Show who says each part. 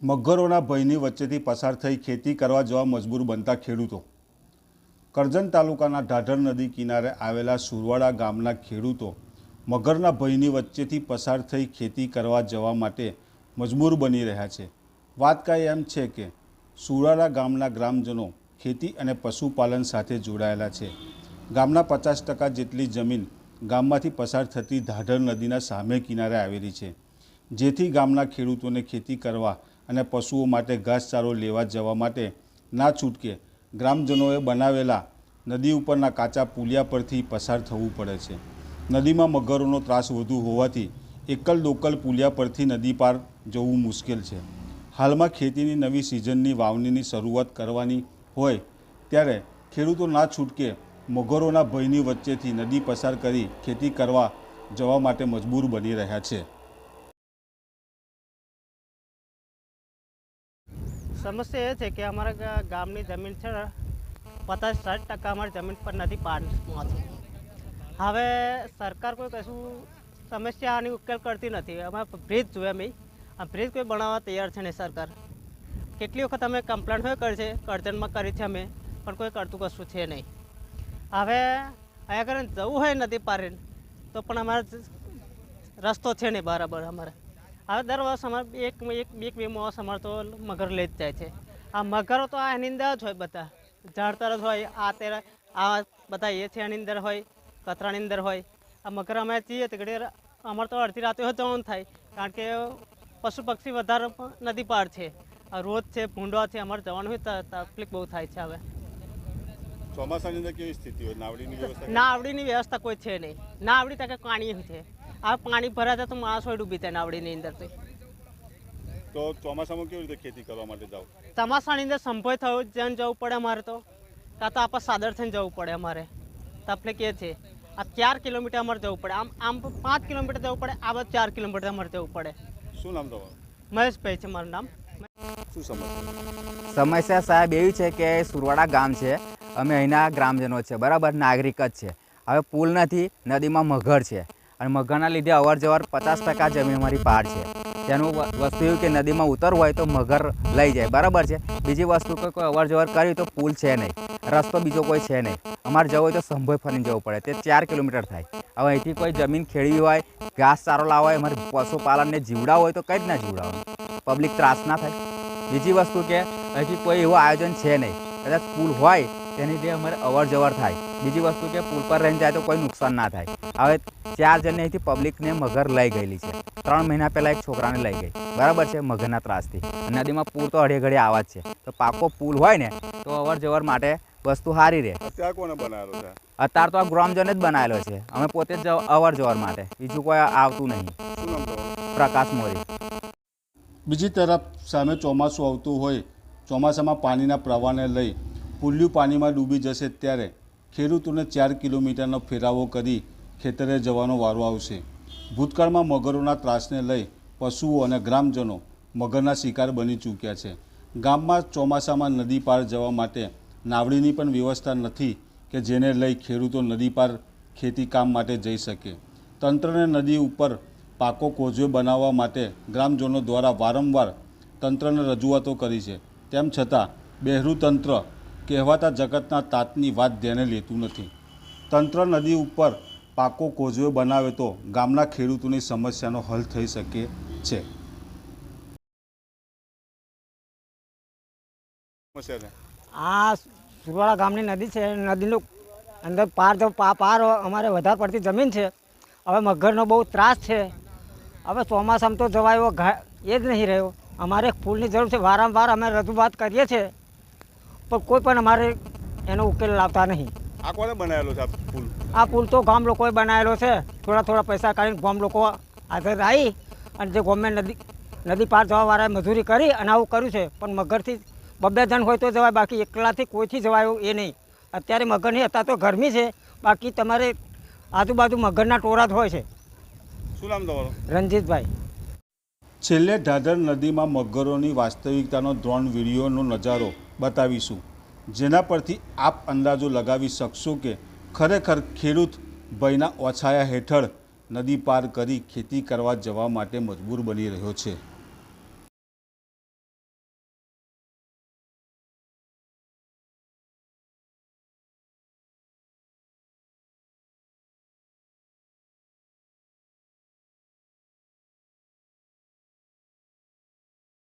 Speaker 1: મગરોના ભયની વચ્ચેથી પસાર થઈ ખેતી કરવા જવા મજબૂર બનતા ખેડૂતો। કરજણ તાલુકાના ઢાઢર નદી કિનારે આવેલા સુરવાડા ગામના ખેડૂતો મગરના ભયની વચ્ચેથી પસાર થઈ ખેતી કરવા જવા માટે મજબૂર બની રહ્યા છે। વાત કાંઈ એમ છે કે સુરવાડા ગામના ગ્રામજનો ખેતી અને પશુપાલન સાથે જોડાયેલા છે। ગામના 50% જેટલી જમીન ગામમાંથી પસાર થતી ઢાઢર નદીના સામે કિનારે આવેલી છે, જેથી ગામના ખેડૂતોને ખેતી કરવા અને પશુઓ માટે ઘાસચારો લેવા જવા માટે ના છૂટકે ગ્રામજનોએ બનાવેલા નદી ઉપરના કાચા પુલિયા પરથી પસાર થવું પડે છે। નદીમાં મગરોનો ત્રાસ વધુ હોવાથી એકલ દોકલ પુલિયા પરથી નદી પાર જવું મુશ્કેલ છે। હાલમાં ખેતીની નવી સિઝનની વાવણીની શરૂઆત કરવાની હોય ત્યારે ખેડૂતો ના છૂટકે મગરોના ભયની વચ્ચેથી નદી પસાર કરી ખેતી કરવા જવા માટે મજબૂર બની રહ્યા છે।
Speaker 2: समस्या ये है कि हमारा गामनी जमीन है 50-60% हमारी जमीन पर नदी पार हवे सरकार कोई कशु समस्या आनी उकेल करती नहीं। अमे ब्रिज जुए अमे आ ब्रिज कोई बनावा तैयार है नहीं। सरकार केटली वखत अमे कम्प्लेन होय कर छे, करजण में करी छे अमे, पण कोई करतुं कशुं छे नहीं। हवे अहींया करीने जवुं होय नदी पारे तो पण अमारे रस्तो छे नहीं बराबर। अमारे હવે દર વર્ષ અમારે એક બે માસ અમારે તો મગર લઈ જ જાય છે। આ મગરો તો આની અંદર જ હોય, બધા ઝાડ તરફ હોય, આ બધા એ છે આની અંદર હોય, કતરાની અંદર હોય। આ મગર અમે જઈએ તો ઘડી અમારે તો અડધી રાતે જવાનું થાય, કારણ કે પશુ પક્ષી વધારે નદી પાર છે, રોજ છે, ભૂંડવા છે, અમારે જવાનું હોય તો તકલીફ બહુ થાય છે। હવે
Speaker 1: ચોમાસાની અંદર કેવી સ્થિતિ હોય?
Speaker 2: નાવડીની વ્યવસ્થા કોઈ છે નહીં। નાવડી તકે પાણી છે, આ પાણી ભરાતા તો માણસ હોય ડૂબી જાય નાવડીની અંદર।
Speaker 1: તો ચોમાસામાં કેવી રીતે ખેતી કરવા માટે જાવ?
Speaker 2: ચોમાસાની અંદર સંભવ થયું જન જવું પડે અમારે, તો કાં તો આપણે સાદર થઈને જવું પડે। અમારે તકલીફ એ છે, આ 4 કિલોમીટર અમારે જવું પડે, આમ 5 કિલોમીટર જવું પડે, આ બધું 4 કિલોમીટર અમારે જવું પડે।
Speaker 1: શું નામ તમારું?
Speaker 2: મહેશભાઈ છે મારું નામ।
Speaker 1: શું
Speaker 3: સમસ્યા સાહેબ એવી છે કે સુરવાડા ગામ છે, અમે અહીંના ગ્રામજનો છે, બરાબર, નાગરિક જ છે। હવે પુલ નથી, નદીમાં મગર છે અને મગરના લીધે અવર જવર 50% જમીન અમારી પાર છે। તેનું વસ્તુ એવું કે નદીમાં ઉતરવું હોય તો મગર લઈ જાય, બરાબર છે। બીજી વસ્તુ કે કોઈ અવર જવર કરી તો પુલ છે નહીં, રસ્તો બીજો કોઈ છે નહીં। અમારે જવું હોય તો સંભોઈ ફરીને જવું પડે, તે 4 કિલોમીટર થાય। હવે અહીંથી કોઈ જમીન ખેડવી હોય, ઘાસ ચારો લાવવા હોય, અમારે પશુપાલનને જીવડાવ હોય તો કઈ રીતના જીવડાવવાનું? પબ્લિક ત્રાસ ના થાય? બીજી વસ્તુ કે અહીંથી કોઈ એવું આયોજન છે નહીં, કદાચ પુલ હોય તેની લીધે અમારે અવર જવર થાય। બીજી વસ્તુ કે પુલ પર રહીને જાય તો કોઈ નુકસાન ના થાય। હવે 4 જણને અહીંથી પબ્લિકને મગર લઈ ગયેલી છે। 3 મહિના પહેલાં એક છોકરાને લઈ ગઈ, બરાબર છે, મગરના ત્રાસથી। નદીમાં પૂર તો અડે ઘડી આવા જ છે, તો પાકો પુલ હોય ને તો અવર જવર માટે વસ્તુ સારી રહે।
Speaker 1: અત્યારે કોને બનાવેલો છે?
Speaker 3: અત્યારે તો આ ગ્રામજને જ બનાવેલો છે, અમે પોતે જ અવર જવર માટે, બીજું કોઈ આવતું નહીં।
Speaker 1: શું નામ તમારું?
Speaker 3: પ્રકાશ મોરી।
Speaker 1: બીજી તરફ સામે ચોમાસું આવતું હોય, ચોમાસામાં પાણીના પ્રવાહને લઈ પુલિયું પાણીમાં ડૂબી જશે ત્યારે ખેડૂતોને 4 કિલોમીટરનો ફેરાવો કરી ખેતરે જવાનો વારો આવશે। ભૂતકાળમાં મગરોના ત્રાસને લઈ પશુઓ અને ગ્રામજનો મગરના શિકાર બની ચૂક્યા છે। ગામમાં ચોમાસામાં નદી પાર જવા માટે નાવડીની પણ વ્યવસ્થા નથી કે જેને લઈ ખેડૂતો નદી પાર ખેતી કામ માટે જઈ શકે। તંત્રને નદી ઉપર પાકો કોઝવે બનાવવા માટે ગ્રામજનો દ્વારા વારંવાર તંત્રને રજૂઆતો કરી છે, તેમ છતાં બહેરું તંત્ર કહેવાતા જગતના તાતની વાત ધ્યાને લેતું નથી। તંત્ર નદી ઉપર પાકો કોઝવે બનાવે તો ગામના ખેડૂતોની સમસ્યાનો હલ થઈ શકે છે।
Speaker 4: આ સુરવાડા ગામની નદી છે, નદીનું અંદર પાર અમારે વધારે પડતી જમીન છે। હવે મગરનો બહુ ત્રાસ છે। હવે ચોમાસામાં તો જવાય એવો એ જ નહીં રહ્યો। અમારે પુલની જરૂર છે, વારંવાર અમે રજૂઆત કરીએ છીએ, પણ કોઈ પણ અમારે એનો ઉકેલ લાવતા નહીં।
Speaker 1: આ કોને બનાવેલો છે પુલ?
Speaker 4: આ પુલ તો ગામ લોકોએ બનાવેલો છે, થોડા પૈસા કાઢીને ગામ લોકો હાજર આવી અને જે ગવર્મેન્ટ નદી પાર જવાવાળાએ મજૂરી કરી અને આવું કર્યું છે। પણ મગરથી 2 જણ હોય તો જવાય, બાકી એકલાથી કોઈથી જવાય એ નહીં। અત્યારે મગર નહીં, અત્યારે તો ગરમી છે, બાકી તમારે આજુબાજુ મગરના ટોળા જ હોય છે।
Speaker 1: શું નામ તમારું?
Speaker 4: રણજીતભાઈ।
Speaker 1: છેલ્લે ઢાઢર નદીમાં મગરોની વાસ્તવિકતાનો ડ્રોન વિડીયોનો નજારો બતાવીશું, જેના પરથી આપ અંદાજો લગાવી શકશો કે ખરેખર ખેડૂત ભયના ઓછાયા હેઠળ નદી પાર કરી ખેતી કરવા જવા માટે મજબૂર બની રહ્યો છે।